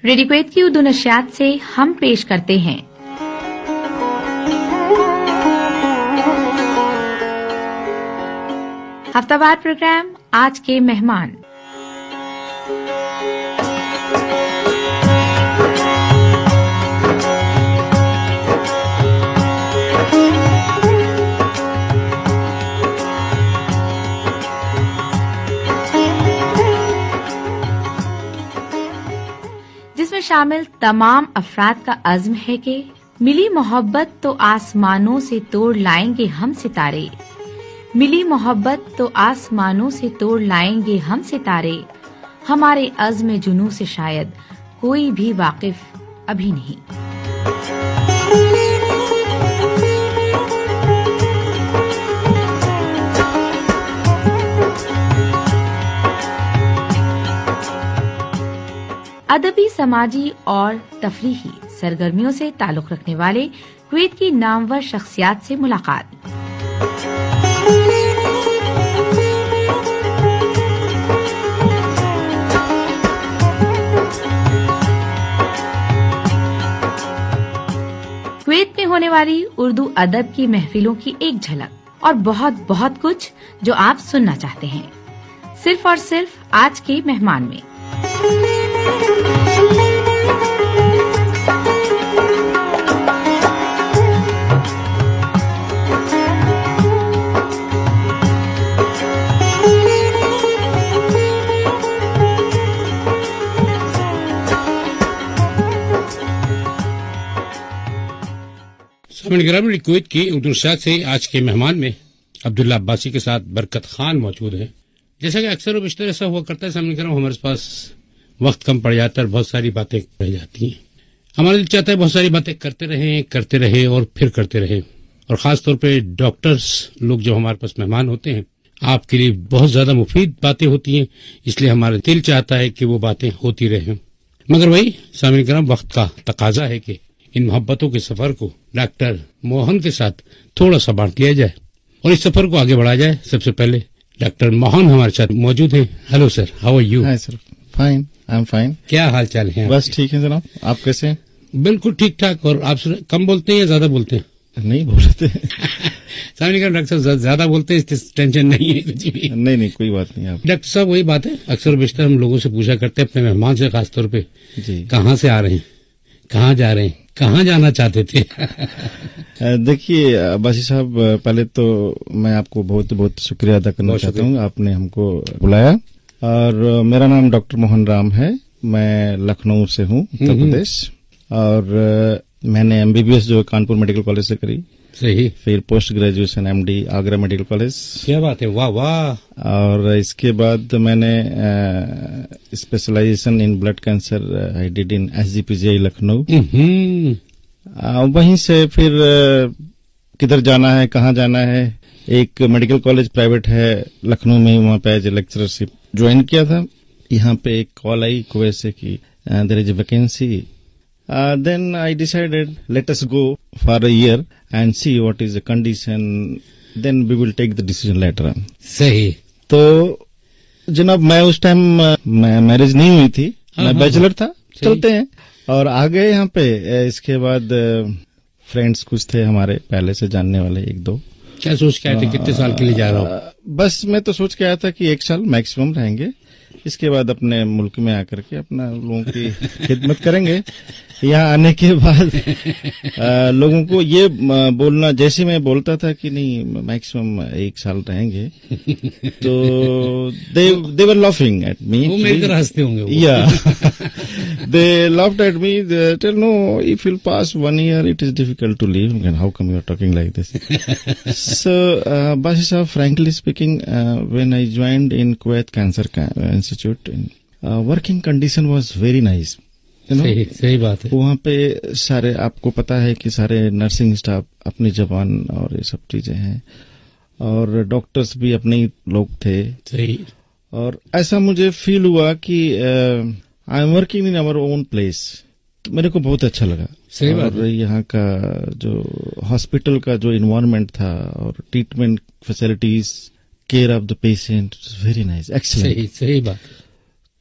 Radio Kuwait की उर्दू नशियात से हम पेश करते हैं हफ्तावार प्रोग्राम आज के मेहमान। जिसमें शामिल तमाम अफराद का अज़्म है कि मिली मोहब्बत तो आसमानों से तोड़ लाएंगे हम सितारे, मिली मोहब्बत तो आसमानों से तोड़ लाएंगे हम सितारे, हमारे अज़्म जुनू से शायद कोई भी वाकिफ अभी नहीं। अदबी, समाजी और तफरीही सरगर्मियों से ताल्लुक रखने वाले कुवैत की नामवर शख्सियात से मुलाकात। कुवैत में होने वाली उर्दू अदब की महफिलों की एक झलक और बहुत बहुत कुछ जो आप सुनना चाहते हैं, सिर्फ और सिर्फ आज के मेहमान में। सामने कुवैत की उर्दू नशियात से आज के मेहमान में अब्दुल्ला अब्बासी के साथ बरकत खान मौजूद है। जैसा कि अक्सर और बेशतर ऐसा हुआ करता है, सामने हमारे पास वक्त कम पड़ जाता है और बहुत सारी बातें रह जाती हैं। हमारा दिल चाहता है बहुत सारी बातें करते रहे और फिर करते रहे। और खास तौर पे डॉक्टर्स लोग जो हमारे पास मेहमान होते हैं, आपके लिए बहुत ज्यादा मुफीद बातें होती हैं, इसलिए हमारा दिल चाहता है कि वो बातें होती रहें। मगर वही सामने वक्त का तकाजा है कि इन मोहब्बतों के सफर को डॉक्टर मोहन के साथ थोड़ा सा बांट दिया जाए और इस सफर को आगे बढ़ाया जाए। सबसे पहले डॉक्टर मोहन हमारे साथ मौजूद हैं। Hello sir, how are you? Hi sir, fine, I am fine. क्या हाल चाल है? बस ठीक है जनाब, आप कैसे हैं? बिल्कुल ठीक ठाक। और आप कम बोलते हैं या ज्यादा बोलते हैं? नहीं बोलते सामने डॉक्टर साहब ज्यादा बोलते हैं, टेंशन नहीं है कुछ भी। नहीं कोई बात नहीं। आप डॉक्टर साहब वही बात है, अक्सर बेशतर हम लोगों से पूछा करते हैं अपने मेहमान से, खासतौर पे जी, कहाँ से आ रहे हैं, कहाँ जा रहे हैं, कहाँ जाना चाहते थे? देखिए अब्बासी साहब, पहले तो मैं आपको बहुत बहुत शुक्रिया अदा करना चाहता हूँ, आपने हमको बुलाया। और मेरा नाम डॉक्टर मोहन राम है, मैं लखनऊ से हूँ, उत्तर प्रदेश। और मैंने एमबीबीएस जो कानपुर मेडिकल कॉलेज से करी, सही। फिर post graduation MD Agra medical college. क्या बात है, वाह वाह। और इसके बाद मैंने specialization in blood cancer I did in SGPGI Lucknow. वहीं से फिर किधर जाना है, कहाँ जाना है, एक मेडिकल कॉलेज प्राइवेट है लखनऊ में, वहाँ पे एज ए लेक्चरशिप ज्वाइन किया था। यहाँ पे एक कॉल आई कुवैत से कि there is a vacancy. Then I decided, let us go for a year and see what is the condition. Then we will take the decision later on. सही। तो जनाब मैं उस टाइम मैरिज नहीं हुई थी, मैं बैचलर था। चलते हैं और आ गए यहाँ पे। इसके बाद फ्रेंड्स कुछ थे हमारे पहले से जानने वाले, एक दो। क्या सोच के आए थे, कितने साल के लिए जा रहा हूँ? बस मैं तो सोच के आया था कि 1 साल मैक्सिमम रहेंगे, इसके बाद अपने मुल्क में आकर के अपना लोगों की खिदमत करेंगे। यहाँ आने के बाद लोगों को ये बोलना, जैसे मैं बोलता था कि नहीं मैक्सिमम 1 साल रहेंगे, तो दे वर लाफिंग एट मी। वो मिलकर हंसते होंगे। या they laughed at me, tell no if you pass 1 year it is difficult to leave. How come you are talking like this? So Bashi sir, frankly speaking, when I joined in Kuwait Cancer Institute, working condition was very nice. सही बात है। वहाँ पे सारे, आपको पता है कि सारे नर्सिंग स्टाफ अपनी जबान और ये सब चीजें हैं, और डॉक्टर्स भी अपने ही लोग थे। सही। और ऐसा मुझे फील हुआ कि I am working in our own place, तो मेरे को बहुत अच्छा लगा। सही बात। और यहाँ का जो हॉस्पिटल का जो इन्वायरमेंट था और treatment facilities, care of the patient, very nice, excellent. सही बात।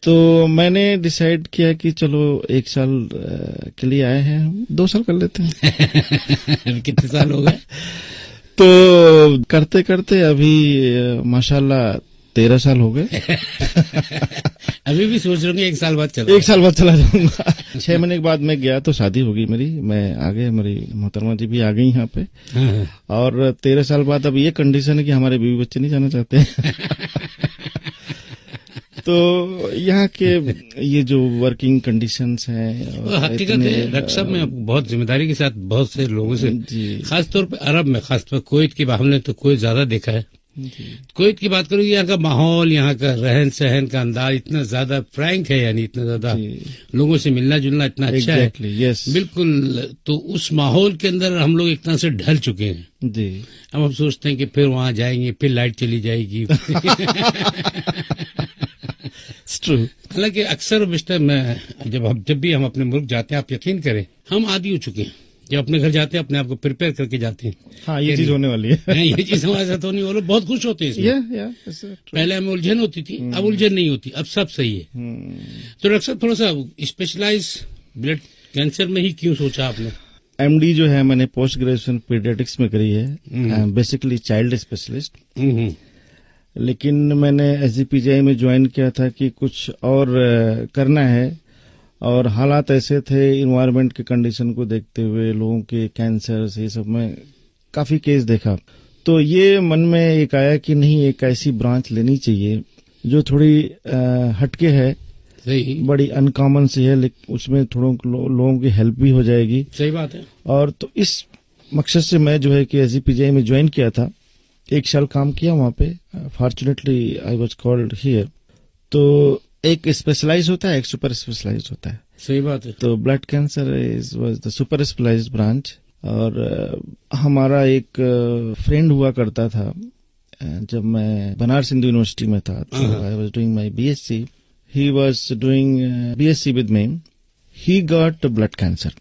तो मैंने डिसाइड किया कि चलो 1 साल के लिए आए हैं, 2 साल कर लेते हैं। कितने साल हो गए? तो करते करते अभी माशाल्लाह 13 साल हो गए। अभी भी सोच रहे 1 साल बाद चला? 1 साल बाद चला जाऊंगा। 6 महीने के बाद मैं गया तो शादी हो गई मेरी, मैं आ गए, मेरी मोहतरमा जी भी आ गई यहाँ पे। हाँ। और 13 साल बाद अब ये कंडीशन है कि हमारे बीवी बच्चे नहीं जाना चाहते। तो यहाँ के ये जो वर्किंग कंडीशंस हैं, हकीकत है रक्षा में बहुत जिम्मेदारी के साथ बहुत से लोगों से, खासतौर पे अरब में, खासतौर कुवैत की हमने तो कुवैत ज्यादा देखा है। कुवैत की बात करूँ, यहाँ का माहौल, यहाँ का रहन सहन का अंदाज इतना ज्यादा फ्रैंक है, यानी इतना ज्यादा लोगों से मिलना जुलना इतना अच्छा है। yes. बिल्कुल। तो उस माहौल के अंदर हम लोग एक तरह से ढल चुके हैं जी। अब हम सोचते हैं कि फिर वहां जाएंगे, फिर लाइट चली जाएगी। हालांकि अक्सर बेशतर में जब भी हम अपने मुल्क जाते हैं, आप यकीन करें हम आदी हो चुके हैं। जब अपने घर जाते हैं अपने आप को प्रिपेयर करके जाते हैं। हाँ, ये चीज होने वाली है। ये चीज हमारे साथ होनी, वो लोग बहुत खुश होते हैं इसमें। पहले हमें उलझन होती थी, अब उलझन नहीं होती, अब सब सही है। तो डॉक्टर साहब थोड़ा सा स्पेशलाइज ब्लड कैंसर में ही क्यों सोचा आपने? एमडी जो है मैंने पोस्ट ग्रेजुएशन पीडियाट्रिक्स में करी है, बेसिकली चाइल्ड स्पेशलिस्ट। लेकिन मैंने एसजीपीजीआई में ज्वाइन किया था कि कुछ और करना है, और हालात ऐसे थे, इन्वायरमेंट के कंडीशन को देखते हुए, लोगों के कैंसर ये सब में काफी केस देखा, तो ये मन में एक आया कि नहीं, एक ऐसी ब्रांच लेनी चाहिए जो थोड़ी हटके है, सही, बड़ी अनकॉमन सी है, लेकिन उसमें थोड़ों लोगों की हेल्प भी हो जाएगी। सही बात है। और तो इस मकसद से मैं जो है कि एसजीपीजीआई में ज्वाइन किया था, 1 साल काम किया वहां पे। Fortunately I was called here. तो एक स्पेशलाइज होता है, एक सुपर स्पेशलाइज होता है। सही बात है। तो blood cancer was the super specialize branch. और हमारा एक फ्रेंड हुआ करता था जब मैं बनारस हिंदू यूनिवर्सिटी में था, तो I was doing my BSc, he was doing BSc with me, he got blood cancer.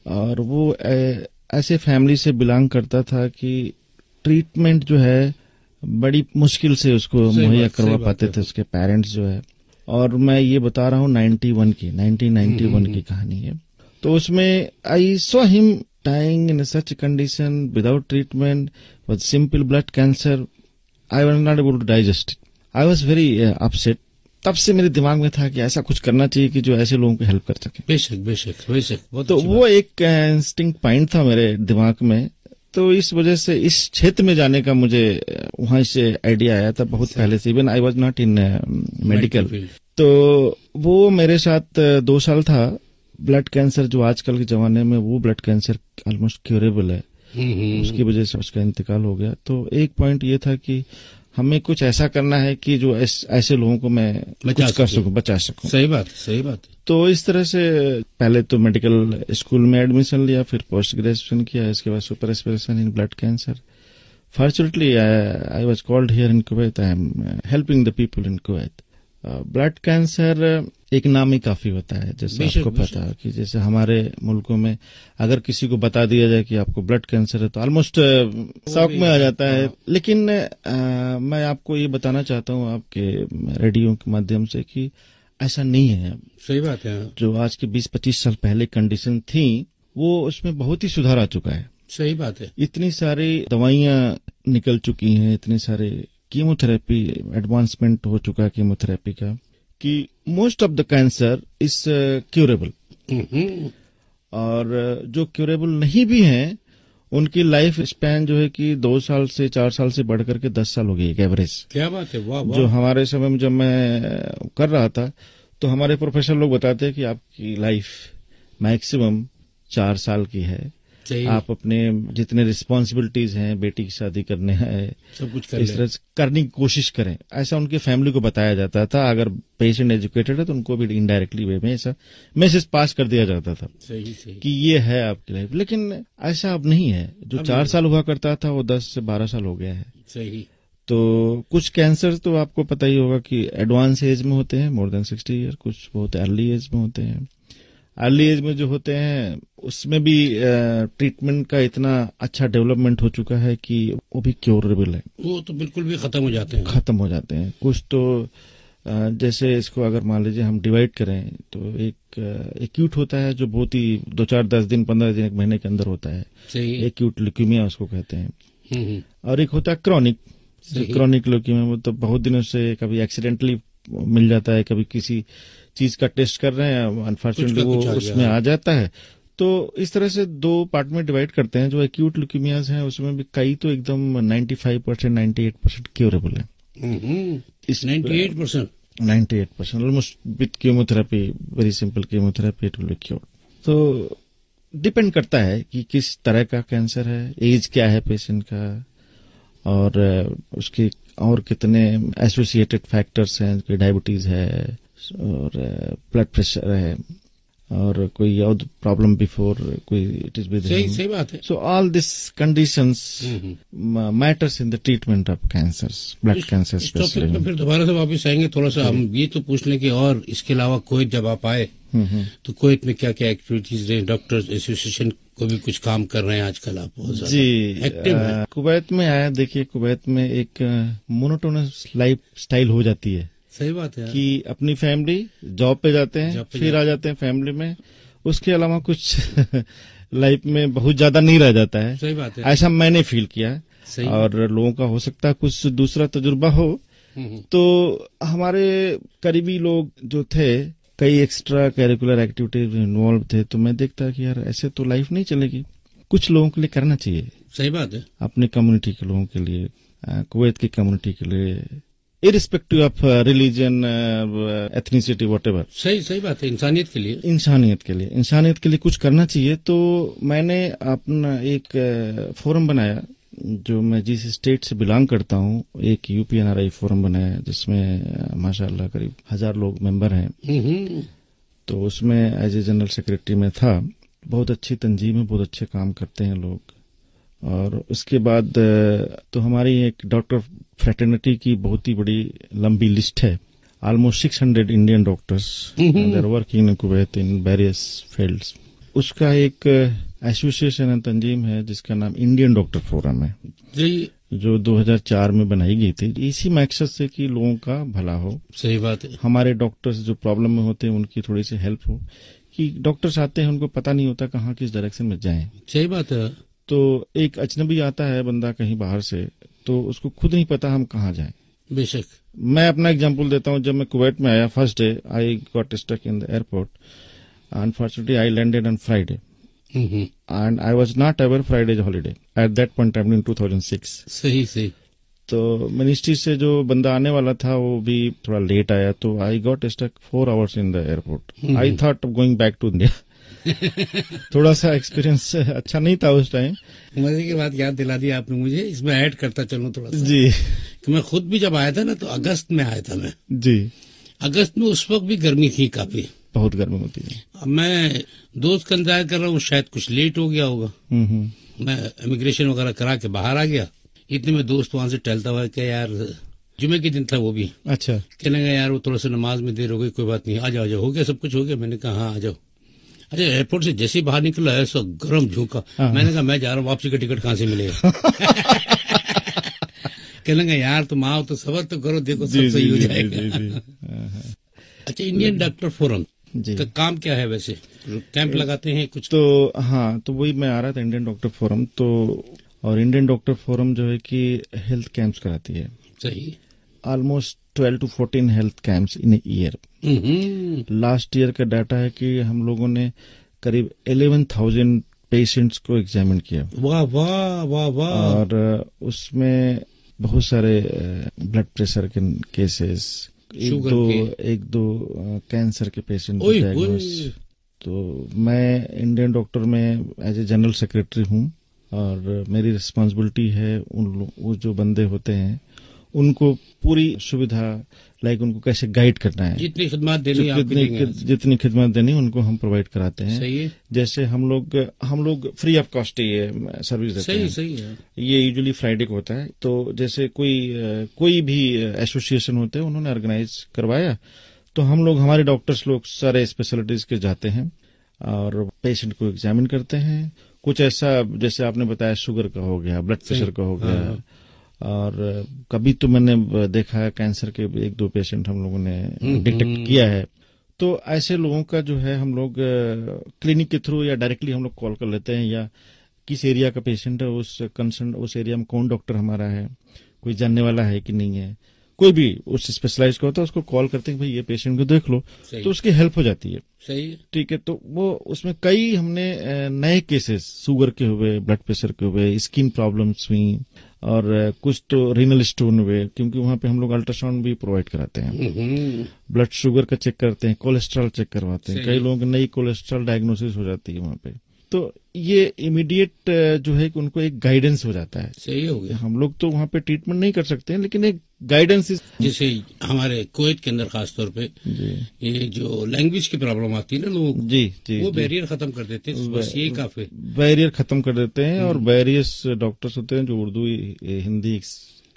और वो ऐसे फैमिली से बिलोंग करता था कि ट्रीटमेंट जो है बड़ी मुश्किल से उसको मुहैया करवा पाते थे उसके पेरेंट्स जो है। और मैं ये बता रहा हूँ 1991 की कहानी है। तो उसमें I saw him dying in such condition without treatment with simple blood cancer. I was not able to digest it, I was very upset. तब से मेरे दिमाग में था कि ऐसा कुछ करना चाहिए कि जो ऐसे लोगों को हेल्प कर सके। बेशक बेशक बेशक। तो वो एक इंस्टिंक्ट पॉइंट था मेरे दिमाग में। तो इस वजह से इस क्षेत्र में जाने का मुझे वहां से आइडिया आया था बहुत पहले से। Even I was not in medical. तो वो मेरे साथ 2 साल था। ब्लड कैंसर जो आजकल के जमाने में, वो ब्लड कैंसर ऑलमोस्ट क्यूरेबल है, उसकी वजह से उसका इंतकाल हो गया। तो एक पॉइंट ये था कि हमें कुछ ऐसा करना है कि जो ऐसे लोगों को मैं कुछ कर सकूं, बचा सकूं। सही बात, सही बात। तो इस तरह से पहले तो मेडिकल स्कूल में एडमिशन लिया, फिर पोस्ट ग्रेजुएशन किया, इसके बाद super specialization in blood cancer. Fortunately I was called here in Kuwait. I am helping the people in Kuwait. Blood cancer एक नाम ही काफी होता है, जैसे आपको पता है कि जैसे हमारे मुल्कों में अगर किसी को बता दिया जाए कि आपको ब्लड कैंसर है तो ऑलमोस्ट शॉक में आ जाता है। लेकिन मैं आपको ये बताना चाहता हूँ आपके रेडियो के माध्यम से कि ऐसा नहीं है। सही बात है। जो आज के 20-25 साल पहले कंडीशन थी, वो उसमें बहुत ही सुधार आ चुका है। सही बात है। इतनी सारी दवाइयां निकल चुकी हैं, इतनी सारे कीमोथेरेपी एडवांसमेंट हो चुका है कीमोथेरेपी का, कि most of the cancer is curable. और जो क्यूरेबल नहीं भी हैं, उनकी लाइफ स्पैन जो है कि 2 साल से 4 साल से बढ़ करके 10 साल हो गई, एक एवरेज। क्या बात है, वाह वाह। जो हमारे समय में जब मैं कर रहा था, तो हमारे प्रोफेसर लोग बताते हैं कि आपकी लाइफ मैक्सिमम 4 साल की है। आप अपने जितने रिस्पॉन्सिबिलिटीज हैं, बेटी की शादी करने हैं, सब कुछ इस तरह करने की कोशिश करें, ऐसा उनके फैमिली को बताया जाता था। अगर पेशेंट एजुकेटेड है तो उनको भी इनडायरेक्टली वे में ऐसा मैसेज पास कर दिया जाता था। सही सही। कि ये है आपकी लाइफ। लेकिन ऐसा अब नहीं है। जो 4 साल हुआ करता था वो 10 से 12 साल हो गया है। सही। तो कुछ कैंसर तो आपको पता ही होगा कि एडवांस एज में होते हैं, मोर देन 60 ईयर, कुछ बहुत अर्ली एज में होते हैं। अर्ली एज में जो होते हैं उसमें भी ट्रीटमेंट का इतना अच्छा डेवलपमेंट हो चुका है कि वो भी क्योरेबल है। वो तो बिल्कुल भी खत्म हो जाते हैं। खत्म हो जाते हैं। कुछ तो जैसे इसको अगर मान लीजिए हम डिवाइड करें तो एक एक्यूट होता है जो बहुत ही 2-4 10 दिन 15 दिन 1 महीने के अंदर होता है, एक्यूट ल्यूकीमिया उसको कहते हैं। और एक होता है क्रॉनिक, क्रॉनिक ल्यूकीमिया, वो तो बहुत दिनों से कभी एक्सीडेंटली मिल जाता है, कभी किसी चीज का टेस्ट कर रहे हैं अनफॉर्चुनेटली वो उसमें आ जाता है। तो इस तरह से 2 पार्ट में डिवाइड करते हैं। जो एक्यूट ल्यूकीमियाज हैं उसमें भी कई तो एकदम 95% 98% क्योरेबल है। 98% almost with chemotherapy, very simple chemotherapy it will be cured. तो डिपेंड करता है कि किस तरह का कैंसर है, एज क्या है पेशेंट का, और उसके और कितने एसोसिएटेड फैक्टर्स हैं, कोई डायबिटीज है और ब्लड प्रेशर है और कोई और प्रॉब्लम बिफोर कोई इट इज विद हिम। सही बात है। So all this conditions matters in the treatment of cancers, blood cancer specially. फिर दोबारा से वापस आएंगे, थोड़ा सा हम ये तो पूछ लें कि और इसके अलावा कुवैत जब आप आए तो कुवैत में क्या क्या एक्टिविटीज रहे? डॉक्टर्स एसोसिएशन को भी कुछ काम कर रहे हैं आजकल आप बहुत ज्यादा जी एक्टिव हैं। कुवैत में आया, देखिए कुवैत में एक मोनोटोनस लाइफ स्टाइल हो जाती है। सही बात है कि अपनी फैमिली जॉब पे जाते हैं, फिर आ जाते हैं फैमिली में, उसके अलावा कुछ लाइफ में बहुत ज्यादा नहीं रह जाता है। सही बात है, ऐसा मैंने फील किया। और लोगों का हो सकता है कुछ दूसरा तजुर्बा हो। तो हमारे करीबी लोग जो थे, कई एक्स्ट्रा करिकुलर एक्टिविटीज इन्वॉल्व थे, तो मैं देखता कि यार ऐसे तो लाइफ नहीं चलेगी, कुछ लोगों के लिए करना चाहिए। सही बात है, अपनी कम्युनिटी के लोगों के लिए, कुवैत की कम्युनिटी के लिए, irrespective of religion, ethnicity, whatever. सही बात है, इंसानियत के लिए कुछ करना चाहिए। तो मैंने अपना एक फोरम बनाया, जो मैं जिस स्टेट से बिलोंग करता हूँ, एक यूपीएनआरआई फोरम बनाया जिसमें माशाल्लाह करीब 1000 लोग मेंबर हैं। तो उसमें एज ए जनरल सेक्रेटरी में था। बहुत अच्छी तंजीम है, बहुत अच्छे काम करते हैं लोग। और उसके बाद तो हमारी एक डॉक्टर फ्रेटर्निटी की बहुत ही बड़ी लंबी लिस्ट है। Almost 600 Indian doctors they are working in Kuwait in various fields. उसका एक एसोसिएशन है, तंजीम है, जिसका नाम इंडियन डॉक्टर फोरम है, जो 2004 में बनाई गई थी, इसी मकसद से कि लोगों का भला हो। सही बात है, हमारे डॉक्टर्स जो प्रॉब्लम में होते हैं उनकी थोड़ी सी हेल्प हो, कि डॉक्टर्स आते हैं उनको पता नहीं होता कहाँ किस डायरेक्शन में जाएं। सही बात है। तो एक अजनबी आता है बंदा कहीं बाहर से, तो उसको खुद नहीं पता हम कहाँ जाएं। बेशक, मैं अपना एग्जांपल देता हूँ। जब मैं कुवैत में आया first day, I got stuck in the airport. Unfortunately I landed on Friday and I was not aware Friday holiday at that point time in 2006। सही। तो मिनिस्ट्री से जो बंदा आने वाला था वो भी थोड़ा लेट आया, तो I got stuck 4 hours in the airport. I thought of going back to India. थोड़ा सा एक्सपीरियंस अच्छा नहीं था उस टाइम। मजे की बात याद दिला दी आपने मुझे, इसमें ऐड करता चलूं थोड़ा सा जी। कि मैं खुद भी जब आया था ना, तो अगस्त में आया था मैं जी। अगस्त में उस वक्त भी गर्मी थी, काफी बहुत गर्मी होती है। अब मैं दोस्त का इंतजार कर रहा हूँ, शायद कुछ लेट हो गया होगा। मैं इमिग्रेशन वगैरह करा के बाहर आ गया। इतने में दोस्त वहां से टहलता हुआ कि यार, जुमे के दिन था वो भी, अच्छा, कहने लगा यार वो थोड़ा सा नमाज में देर हो गई, कोई बात नहीं, आ जाओ, हो गया, सब कुछ हो गया। मैंने कहा हाँ आ जाओ। अच्छा, एयरपोर्ट से जैसे ही बाहर निकला ऐसा गर्म झोंका। मैंने कहा मैं जा रहा हूँ, वापसी का टिकट कहाँ से मिलेगा? कहने लगा यार तुम आओ तो सबर तो करो, देखो सब सही हो जाएगा। अच्छा, इंडियन डॉक्टर फोरम का काम क्या है वैसे? कैंप लगाते हैं कुछ? तो हाँ, तो वही मैं आ रहा था, इंडियन डॉक्टर फोरम। तो और इंडियन डॉक्टर फोरम जो है कि हेल्थ कैंप्स कराती है। सही। Almost 12 to 14 health camps in year. Last year का डाटा है कि हम लोगों ने करीब 11,000 पेशेंट्स को एग्जामिन किया। वाह वाह वाह वाह। और उसमें बहुत सारे ब्लड प्रेशर के केसेस, एक दो कैंसर के पेशेंट डायग्नोस। तो मैं इंडियन डॉक्टर में एज ए जनरल सेक्रेटरी हूँ, और मेरी रिस्पांसिबिलिटी है वो जो बंदे होते हैं उनको पूरी सुविधा, लाइक उनको कैसे गाइड करना है, जितनी खिदमत देनी उनको हम प्रोवाइड कराते हैं। सही है। जैसे हम लोग फ्री ऑफ कॉस्ट ये सर्विस देते हैं। सही है। ये यूजुअली फ्राइडे को होता है। तो जैसे कोई भी एसोसिएशन होते हैं, उन्होंने ऑर्गेनाइज करवाया, तो हम लोग, हमारे डॉक्टर्स लोग सारे स्पेशलिटीज के जाते हैं और पेशेंट को एग्जामिन करते हैं। कुछ ऐसा जैसे आपने बताया, शुगर का हो गया, ब्लड प्रेशर का हो गया, और कभी तो मैंने देखा है कैंसर के 1-2 पेशेंट हम लोगों ने डिटेक्ट किया है। तो ऐसे लोगों का जो है हम लोग क्लिनिक के थ्रू या डायरेक्टली हम लोग कॉल कर लेते हैं, या किस एरिया का पेशेंट है, उस कंसर्न उस एरिया में कौन डॉक्टर हमारा है, कोई जानने वाला है कि नहीं है, कोई भी उस स्पेशलाइज का होता है उसको कॉल करते हैं भाई ये पेशेंट को देख लो, तो उसकी हेल्प हो जाती है। सही, ठीक है। तो वो उसमें कई हमने नए केसेस शुगर के हुए, ब्लड प्रेशर के हुए, स्किन प्रॉब्लम्स हुई, और कुछ तो रीनल स्टोन हुए, क्योंकि वहां पे हम लोग अल्ट्रासाउंड भी प्रोवाइड कराते हैं, ब्लड शुगर का चेक करते हैं, कोलेस्ट्रॉल चेक करवाते हैं, कई लोगों की नई कोलेस्ट्रॉल डायग्नोसिस हो जाती है वहां पे। तो ये इमीडिएट जो है कि उनको एक गाइडेंस हो जाता है। सही हो गया। हम लोग तो वहां पे ट्रीटमेंट नहीं कर सकते हैं, लेकिन एक गाइडेंस जैसे हमारे कुवैत के अंदर खासतौर पे ये जो लैंग्वेज की प्रॉब्लम आती है ना लोगों को, जी वो बैरियर खत्म कर देते हैं, बस यही काफी बैरियर खत्म कर देते हैं। और बैरियर्स डॉक्टर्स होते हैं जो उर्दू, हिंदी,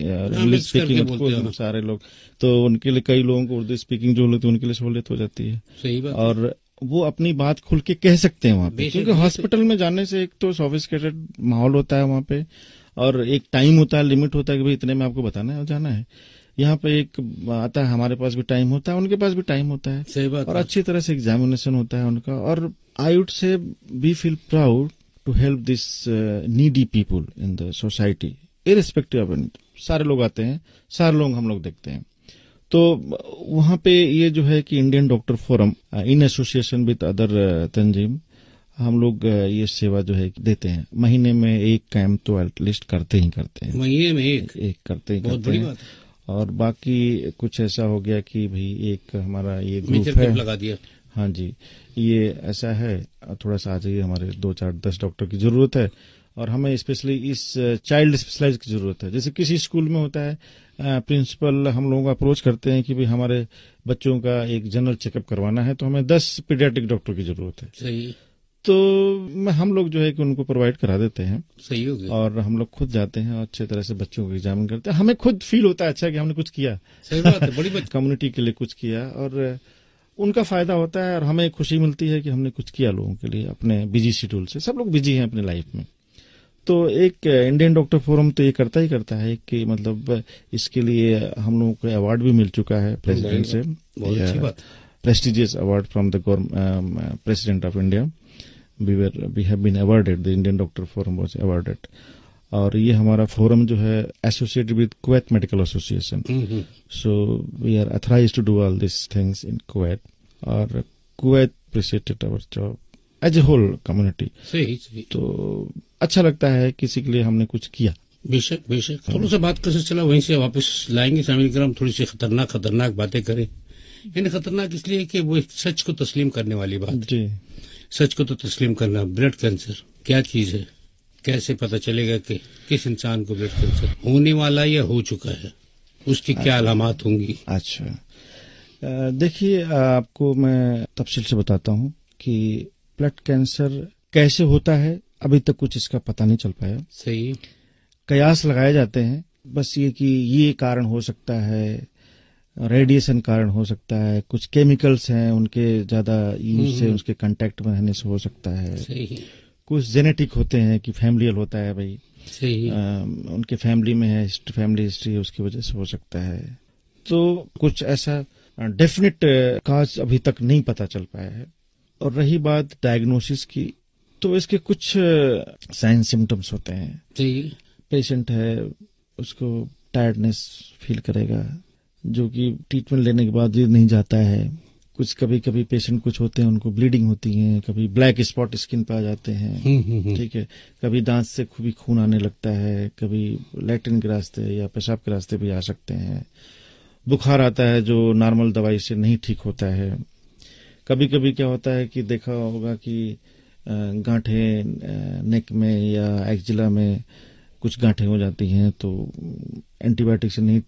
इंग्लिश स्पीकिंग सारे लोग, तो उनके लिए, कई लोगों को उर्दू स्पीकिंग जो होती है उनके लिए सहूलियत हो जाती है। सही बात। और वो अपनी बात खुल के कह सकते हैं वहां पे, क्योंकि हॉस्पिटल में जाने से एक तो सोफिस्टिकेटेड माहौल होता है वहां पे, और एक टाइम होता है, लिमिट होता है कि भाई इतने में आपको बताना है और जाना है। यहाँ पे एक आता है, हमारे पास भी टाइम होता है, उनके पास भी टाइम होता है। सही बात। और अच्छी तरह से एग्जामिनेशन होता है उनका। और I would say we feel proud to help this needy people in the society, irrespective of any. सारे लोग आते हैं, सारे लोग हम लोग देखते हैं। तो वहां पे ये जो है कि Indian doctor forum in association with other तंजीम, हम लोग ये सेवा जो है देते हैं। महीने में एक कैंप तो एटलीस्ट करते ही करते हैं, महीने में एक करते ही बहुत करते बड़ी हैं। बात है। और बाकी कुछ ऐसा हो गया कि भाई एक हमारा ये ग्रुप है, लगा दिया। हाँ जी, ये ऐसा है, थोड़ा सा आ जाइए, हमारे 2-4-10 डॉक्टर की जरूरत है, और हमें स्पेशली इस चाइल्ड स्पेशलाइज की जरूरत है। जैसे किसी स्कूल में होता है, प्रिंसिपल हम लोगों को अप्रोच करते हैं कि भाई हमारे बच्चों का एक जनरल चेकअप करवाना है, तो हमें 10 पीडियाट्रिक डॉक्टर की जरूरत है। सही। तो हम लोग जो है कि उनको प्रोवाइड करा देते हैं। सही हो गया। और हम लोग खुद जाते हैं और अच्छे तरह से बच्चों को एग्जामिन करते हैं। हमें खुद फील होता है अच्छा कि हमने कुछ किया। सही बात है, बड़ी बात। कम्युनिटी के लिए कुछ किया, और उनका फायदा होता है, और हमें खुशी मिलती है कि हमने कुछ किया लोगों के लिए अपने बिजी शेड्यूल से। सब लोग बिजी हैं अपने लाइफ में। तो एक इंडियन डॉक्टर फोरम तो ये करता ही करता है कि मतलब इसके लिए हम लोगों को अवार्ड भी मिल चुका है प्रेसिडेंट से, prestigious award from the president of India. We have been awarded, the Indian doctor forum was awarded. और ये हमारा फोरम जो है associated with Kuwait medical association, so we are authorised to do all this things in Kuwait. और Kuwait appreciated our job as a whole community. सही। तो अच्छा लगता है किसी के लिए हमने कुछ किया। बेशक बेशक। थोड़ा सा बात कैसे चला, वहीं से वापस लाएंगे शामिल कर, हम थोड़ी सी खतरनाक बातें करें। यानी खतरनाक इसलिए कि वो एक सच को तस्लीम करने वाली बात जी। सच को तो तस्लीम करना। ब्लड कैंसर क्या चीज है, कैसे पता चलेगा कि किस इंसान को ब्लड कैंसर होने वाला या हो चुका है, उसकी क्या अलामात होंगी? अच्छा, देखिए आपको मैं तफसील से बताता हूँ कि ब्लड कैंसर कैसे होता है। अभी तक कुछ इसका पता नहीं चल पाया। सही। कयास लगाए जाते हैं बस ये कि ये कारण हो सकता है, रेडिएशन कारण हो सकता है, कुछ केमिकल्स हैं उनके ज्यादा यूज से, उसके कांटेक्ट में रहने से हो सकता है। सही। कुछ जेनेटिक होते हैं कि फैमिलियल होता है भाई। सही। उनके फैमिली में है, फैमिली हिस्ट्री है, उसकी वजह से हो सकता है। तो कुछ ऐसा डेफिनेट काज अभी तक नहीं पता चल पाया है। और रही बात डायग्नोसिस की, तो इसके कुछ साइन सिम्टम्स होते हैं। पेशेंट है, उसको टायर्डनेस फील करेगा, जो कि ट्रीटमेंट लेने के बाद ये नहीं जाता है। कुछ कभी कभी पेशेंट कुछ होते हैं उनको ब्लीडिंग होती है, कभी ब्लैक स्पॉट स्किन पे आ जाते हैं। ठीक है, कभी दांत से भी खून आने लगता है, कभी लैट्रिन के रास्ते या पेशाब के रास्ते भी आ सकते हैं। बुखार आता है जो नॉर्मल दवाई से नहीं ठीक होता है। कभी कभी क्या होता है कि देखा होगा कि गांठें नेक में या एक्जिला में कुछ गांठें हो जाती हैं, तो एंटीबायोटिक से नहीं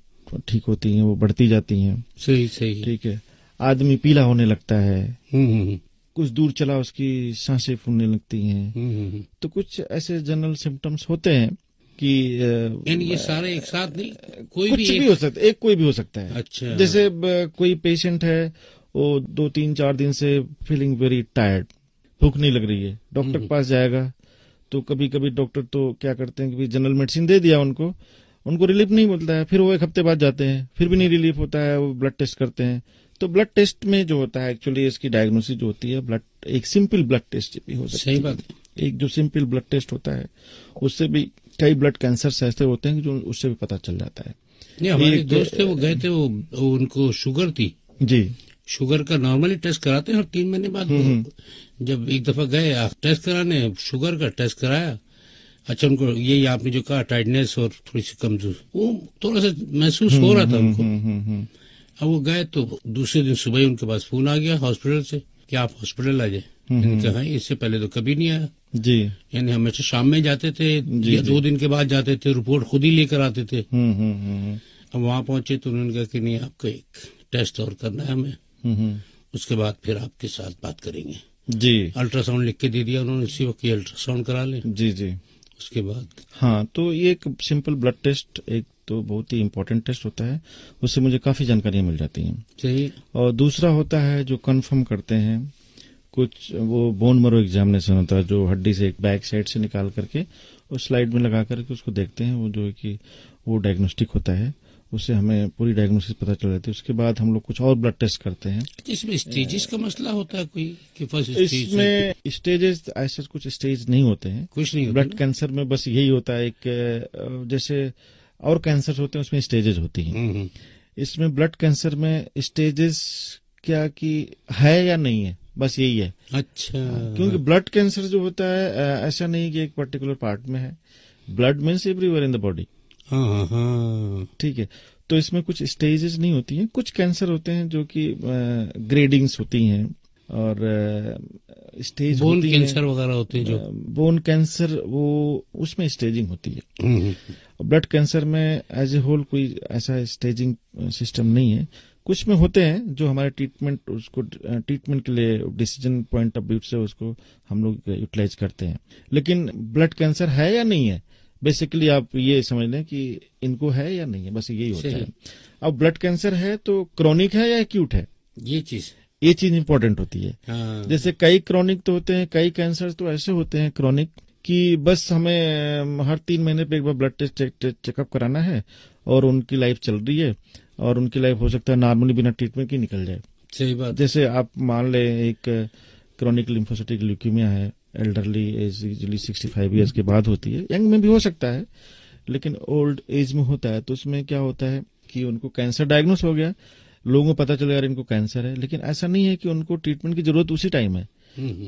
ठीक होती हैं, वो बढ़ती जाती हैं। सही सही। ठीक है, आदमी पीला होने लगता है। कुछ दूर चला उसकी सांसें फूलने लगती हैं। तो कुछ ऐसे जनरल सिम्टम्स होते हैं कि ये सारे एक साथ नहीं, कोई कुछ भी हो सकता है, एक कोई भी हो सकता है। अच्छा। जैसे कोई पेशेंट है, वो 2-3-4 दिन से फीलिंग वेरी टायर्ड, भूख नहीं लग रही है, डॉक्टर के पास जाएगा तो कभी कभी डॉक्टर तो क्या करते हैं कि जनरल मेडिसिन दे दिया उनको, उनको रिलीफ नहीं मिलता है, फिर वो 1 हफ्ते बाद जाते हैं, फिर भी नहीं रिलीफ होता है, वो ब्लड टेस्ट करते हैं। तो ब्लड टेस्ट में जो होता है एक्चुअली इसकी डायग्नोसिस जो होती है ब्लड, एक सिंपल ब्लड टेस्ट भी हो सकती है। सही बात। एक जो सिंपल ब्लड टेस्ट होता है उससे भी कई ब्लड कैंसर ऐसे होते हैं जो उससे भी पता चल जाता है। नहीं, हमारे दोस्त थे, वो गए थे, वो उनको शुगर थी जी, शुगर का नॉर्मली टेस्ट कराते हैं और 3 महीने बाद जब एक दफा गए टेस्ट कराने, शुगर का टेस्ट कराया, अच्छा उनको यही आपने जो कहा टाइटनेस और थोड़ी सी कमजोर, वो थोड़ा सा महसूस हो रहा था उनको। अब वो गए तो दूसरे दिन सुबह ही उनके पास फोन आ गया हॉस्पिटल से कि आप हॉस्पिटल आ जाए। मैंने कहा इससे पहले तो कभी नहीं आया जी, यानी हमेशा शाम में जाते थे या 2 दिन के बाद जाते थे, रिपोर्ट खुद ही लेकर आते थे। अब वहां पहुंचे तो उन्होंने कहा कि नहीं, आपका एक टेस्ट और करना है हमें, उसके बाद फिर आपके साथ बात करेंगे जी। अल्ट्रासाउंड लिख के दे दिया उन्होंने, उसी वक्त अल्ट्रासाउंड करा ले जी जी। उसके बाद। हाँ, तो ये एक सिंपल ब्लड टेस्ट एक तो बहुत ही इम्पोर्टेंट टेस्ट होता है, उससे मुझे काफी जानकारियां मिल जाती हैं। सही। और दूसरा होता है जो कंफर्म करते हैं कुछ, वो बोन मरो एग्जामिनेशन होता है, जो हड्डी से एक बैक साइड से निकाल करके उस स्लाइड में लगा करके उसको देखते हैं, वो जो है कि वो डायग्नोस्टिक होता है, उससे हमें पूरी डायग्नोसिस पता चल जाती है। उसके बाद हम लोग कुछ और ब्लड टेस्ट करते हैं। इसमें स्टेजेस का मसला होता है कोई कि फर्स्ट स्टेज? इसमें स्टेजेस ऐसे कुछ स्टेज नहीं होते हैं, कुछ नहीं ब्लड कैंसर में बस यही होता है एक, जैसे और कैंसर होते हैं उसमें स्टेजेस होती हैं, इसमें ब्लड कैंसर में स्टेजेस क्या कि है या नहीं है, बस यही है। अच्छा। क्योंकि ब्लड कैंसर जो होता है ऐसा नहीं कि एक पर्टिकुलर पार्ट में है, blood means everywhere in the body. हाँ, ठीक है, तो इसमें कुछ स्टेजेस नहीं होती हैं। कुछ कैंसर होते हैं जो कि ग्रेडिंग्स होती हैं और स्टेज बोन होती कैंसर वगैरह होते हैं जो बोन कैंसर, वो उसमें स्टेजिंग होती है। ब्लड कैंसर में एज ए होल कोई ऐसा स्टेजिंग सिस्टम नहीं है। कुछ में होते हैं जो हमारे ट्रीटमेंट, उसको ट्रीटमेंट के लिए डिसीजन पॉइंट ऑफ व्यू से उसको हम लोग यूटिलाइज करते हैं। लेकिन ब्लड कैंसर है या नहीं है, बेसिकली आप ये समझ लें कि इनको है या नहीं है, बस यही होता है। अब ब्लड कैंसर है तो क्रॉनिक है या एक्यूट है, ये चीज इंपॉर्टेंट होती है। हाँ। जैसे कई क्रॉनिक तो होते हैं, कई कैंसर तो ऐसे होते हैं क्रॉनिक कि बस हमें हर 3 महीने पे एक बार ब्लड टेस्ट चेकअप कराना है और उनकी लाइफ चल रही है, और उनकी लाइफ हो सकता है नॉर्मली बिना ट्रीटमेंट की निकल जाए। सही बात। जैसे आप मान लें एक क्रॉनिक लिम्फोसाइटिक ल्यूकीमिया है, एल्डरली एज यूजुअली 65 ईयर्स के बाद होती है, यंग में भी हो सकता है लेकिन ओल्ड एज में होता है। तो उसमें क्या होता है कि उनको कैंसर डायग्नोस हो गया, लोगों को पता चला यार इनको कैंसर है, लेकिन ऐसा नहीं है कि उनको ट्रीटमेंट की जरूरत उसी टाइम है।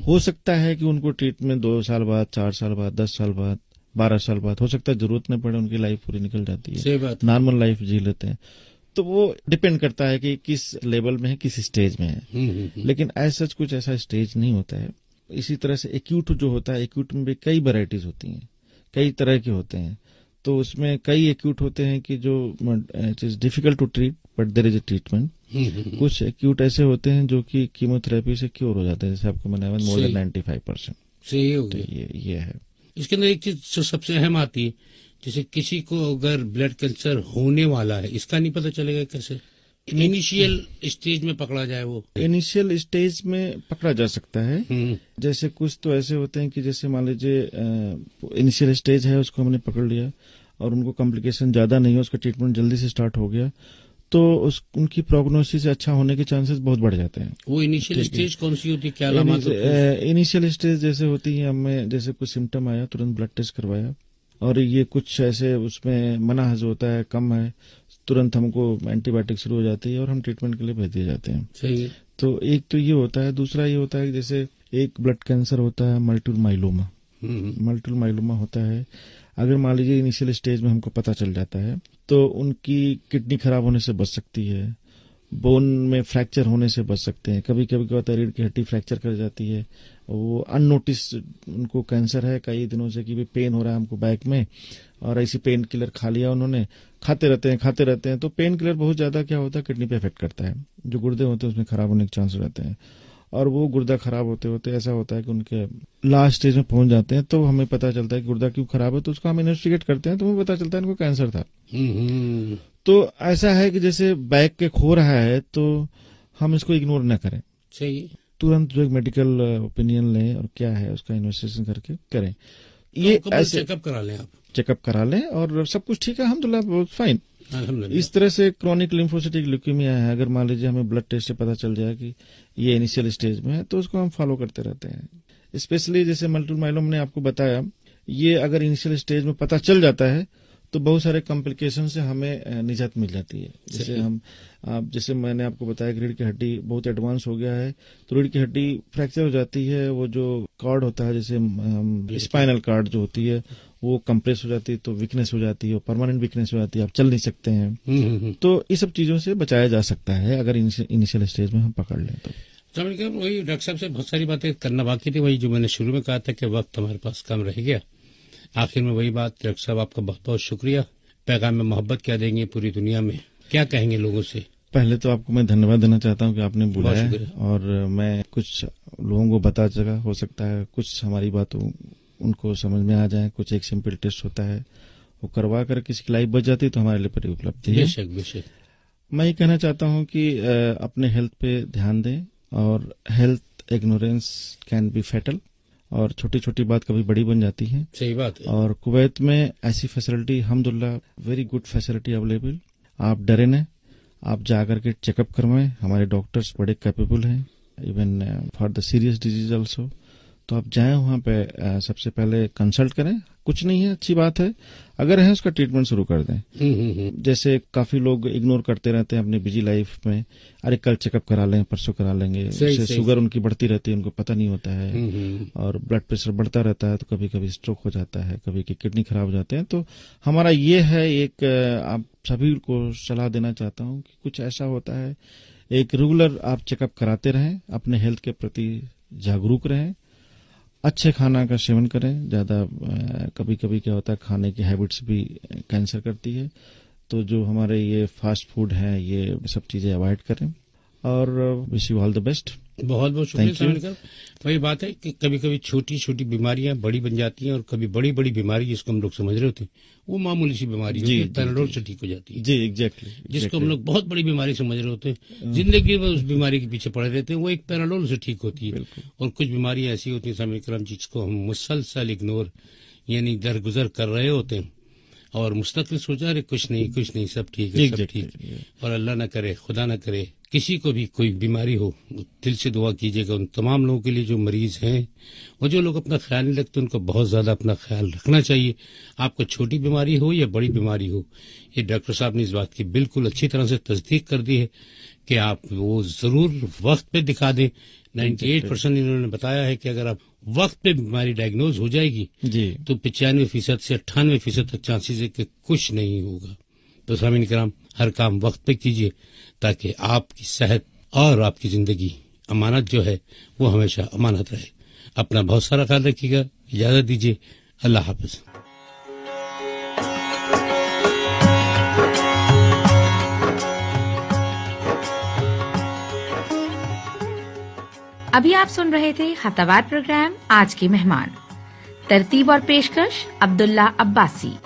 हो सकता है कि उनको ट्रीटमेंट 2 साल बाद, 4 साल बाद, 10 साल बाद, 12 साल बाद, हो सकता है जरूरत न पड़े, उनकी लाइफ पूरी निकल जाती है। सही बात। नॉर्मल लाइफ जी लेते हैं। तो वो डिपेंड करता है कि किस लेवल में है, किस स्टेज में है। लेकिन ऐसा कुछ ऐसा स्टेज नहीं होता है। इसी तरह से एक्यूट जो होता है, एक्यूट में भी कई वैरायटीज होती हैं, कई तरह के होते हैं। तो उसमें कई एक्यूट होते हैं कि जो it is difficult to treat but there is a treatment. कुछ एक्यूट ऐसे होते हैं जो कि कीमोथेरेपी से क्योर हो जाते हैं, जैसे आपको मैंने मोर देन 95%। सही हो गया। तो ये है। इसके अंदर एक चीज जो सबसे अहम आती है, जैसे किसी को अगर ब्लड कैंसर होने वाला है, इसका नहीं पता चलेगा कैसे? इनिशियल स्टेज में पकड़ा जाए? वो इनिशियल स्टेज में पकड़ा जा सकता है। जैसे कुछ तो ऐसे होते हैं कि जैसे मान लीजिए इनिशियल स्टेज है, उसको हमने पकड़ लिया और उनको कॉम्प्लिकेशन ज्यादा नहीं है, उसका ट्रीटमेंट जल्दी से स्टार्ट हो गया, तो उनकी प्रोग्नोसिस अच्छा होने के चांसेस बहुत बढ़ जाते हैं। वो इनिशियल स्टेज कौन सी होती है, क्या अलामत होती है? इनिशियल स्टेज जैसे होती है, हमें जैसे कुछ सिम्टम आया तुरंत ब्लड टेस्ट करवाया, और ये कुछ ऐसे उसमें मना जो होता है कम है, तुरंत हमको एंटीबायोटिक शुरू हो जाती है और हम ट्रीटमेंट के लिए भेज दिए जाते हैं। सही है। तो एक तो ये होता है। दूसरा ये होता है जैसे एक ब्लड कैंसर होता है मल्टीपल माइलोमा। मल्टीपल माइलोमा होता है, अगर मान लीजिए इनिशियल स्टेज में हमको पता चल जाता है तो उनकी किडनी खराब होने से बच सकती है, बोन में फ्रैक्चर होने से बच सकते हैं। कभी कभी क्या होता है रीढ़ की हड्डी फ्रैक्चर कर जाती है, वो अननोटिस उनको कैंसर है कई दिनों से कि भी पेन हो रहा है हमको बैक में, और ऐसी पेन किलर खा लिया उन्होंने, खाते रहते हैं। तो पेन किलर बहुत ज्यादा क्या होता है किडनी पे इफेक्ट करता है, जो गुर्दे होते हैं उसमें खराब होने के चांस रहते हैं, और वो गुर्दा खराब होते होते ऐसा होता है कि उनके लास्ट स्टेज में पहुंच जाते हैं। तो हमें पता चलता है कि गुर्दा क्यों खराब है, तो उसको हम इन्वेस्टिगेट करते हैं, तो हमें पता चलता है इनको कैंसर था। तो ऐसा है कि जैसे बैक के खो रहा है तो हम इसको इग्नोर न करें। सही। तुरंत जो एक मेडिकल ओपिनियन लें और क्या है उसका इन्वेस्टिगेशन करके करें। ये ऐसे चेकअप करा लें, आप चेकअप करा लें और सब कुछ ठीक है, अल्हम्दुलिल्लाह, फाइन। अल्हम्दुलिल्लाह। इस तरह से क्रॉनिक लिम्फोसिटिक ल्यूकेमिया है, अगर मान लीजिए हमें ब्लड टेस्ट से पता चल जाए कि ये इनिशियल स्टेज में है, तो उसको हम फॉलो करते रहते हैं। स्पेशली जैसे मल्टीपल माइलोमा ने आपको बताया, ये अगर इनिशियल स्टेज में पता चल जाता है तो बहुत सारे कॉम्प्लिकेशन से हमें निजात मिल जाती है। जैसे मैंने आपको बताया कि रीढ़ की हड्डी बहुत एडवांस हो गया है, तो रीढ़ की हड्डी फ्रैक्चर हो जाती है, वो जो कॉर्ड होता है, जैसे स्पाइनल कॉर्ड जो होती है, वो कंप्रेस हो जाती है, तो वीकनेस हो जाती है, परमानेंट वीकनेस हो जाती है, आप चल नहीं सकते हैं। तो इस सब चीजों से बचाया जा सकता है अगर इनिशियल स्टेज में हम पकड़ लें तो। वही डॉक्टर साहब से बहुत सारी बातें करना बाकी थी, वही जो मैंने शुरू में कहा था कि वक्त हमारे पास कम रह गया। आखिर में वही बात, डॉक्टर साहब आपका बहुत बहुत शुक्रिया। पैगाम में मोहब्बत क्या देंगे पूरी दुनिया में, क्या कहेंगे लोगों से? पहले तो आपको मैं धन्यवाद देना चाहता हूं कि आपने बुलाया, और मैं कुछ लोगों को बता सका। हो सकता है कुछ हमारी बातों उनको समझ में आ जाए। कुछ एक सिंपल टेस्ट होता है, वो करवा कर किसी की लाइफ बच जाती है तो हमारे लिए बड़ी उपलब्धि है। बेशक बेशक। मैं ये कहना चाहता हूं कि अपने हेल्थ पे ध्यान दें, और health ignorance can be fatal, और छोटी छोटी बात कभी बड़ी बन जाती है। सही बात है। और कुवैत में ऐसी फैसिलिटी, अल्हम्दुलिल्लाह, वेरी गुड फैसिलिटी अवेलेबल। आप डरे न, आप जाकर के चेकअप करवाएं, हमारे डॉक्टर्स बड़े कैपेबल हैं, even for the serious disease also. तो आप जाएं वहां पे, सबसे पहले कंसल्ट करें, कुछ नहीं है, अच्छी बात है, अगर है उसका ट्रीटमेंट शुरू कर दें। जैसे काफी लोग इग्नोर करते रहते हैं अपनी बिजी लाइफ में, अरे कल चेकअप करा लें, परसों करा लेंगे, इससे शुगर उनकी बढ़ती रहती है, उनको पता नहीं होता है, और ब्लड प्रेशर बढ़ता रहता है, तो कभी कभी स्ट्रोक हो जाता है, कभी की किडनी खराब हो जाते हैं। तो हमारा ये है, एक आप सभी को सलाह देना चाहता हूँ कि कुछ ऐसा होता है, एक रेगुलर आप चेकअप कराते रहें, अपने हेल्थ के प्रति जागरूक रहें, अच्छे खाना का सेवन करें। ज्यादा कभी कभी क्या होता है, खाने की हैबिट्स भी कैंसर करती है, तो जो हमारे ये फास्ट फूड है, ये सब चीजें अवॉइड करें, और wish you all the best. बहुत बहुत शुक्रिया। वही बात है कि कभी कभी छोटी छोटी बीमारियां बड़ी बन जाती हैं, और कभी बड़ी बड़ी बीमारी जिसको हम लोग समझ रहे होते हैं वो मामूली सी बीमारी होती है, पैराडोल से ठीक हो जाती है। जी एग्जैक्टली। जिसको हम लोग बहुत बड़ी बीमारी समझ रहे होते हैं, जिंदगी में उस बीमारी के पीछे पड़े रहते हैं, वो एक पैराडोल से ठीक होती है। और कुछ बीमारियां ऐसी होती हैं सामने करम, जिसको हम मुसलसल इग्नोर यानी दरगुजर कर रहे होते हैं, और मुस्तकिल सोचा रहे कुछ नहीं सब ठीक है, सब ठीक। और अल्लाह न करे, खुदा न करे किसी को भी कोई बीमारी हो, दिल से दुआ कीजिएगा उन तमाम लोगों के लिए जो मरीज हैं, और जो लोग अपना ख्याल नहीं रखते उनको बहुत ज्यादा अपना ख्याल रखना चाहिए। आपको छोटी बीमारी हो या बड़ी बीमारी हो, ये डॉक्टर साहब ने इस बात की बिल्कुल अच्छी तरह से तस्दीक कर दी है कि आप वो जरूर वक्त पे दिखा दें। 98% इन्होंने बताया है कि अगर आप वक्त पे बीमारी डायग्नोज हो जाएगी तो 95% से 98% तक चांसेस है कि कुछ नहीं होगा। तो सामीन कराम, हर काम वक्त पे कीजिए ताकि आपकी सेहत और आपकी जिंदगी अमानत जो है वो हमेशा अमानत रहे। अपना बहुत सारा ख्याल रखिएगा। इजाजत दीजिए, अल्लाह हाफिज। अभी आप सुन रहे थे हफ्तावार प्रोग्राम आज के मेहमान। तरतीब और पेशकश अब्दुल्ला अब्बासी।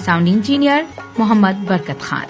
साउंड इंजीनियर मोहम्मद बरकत खान।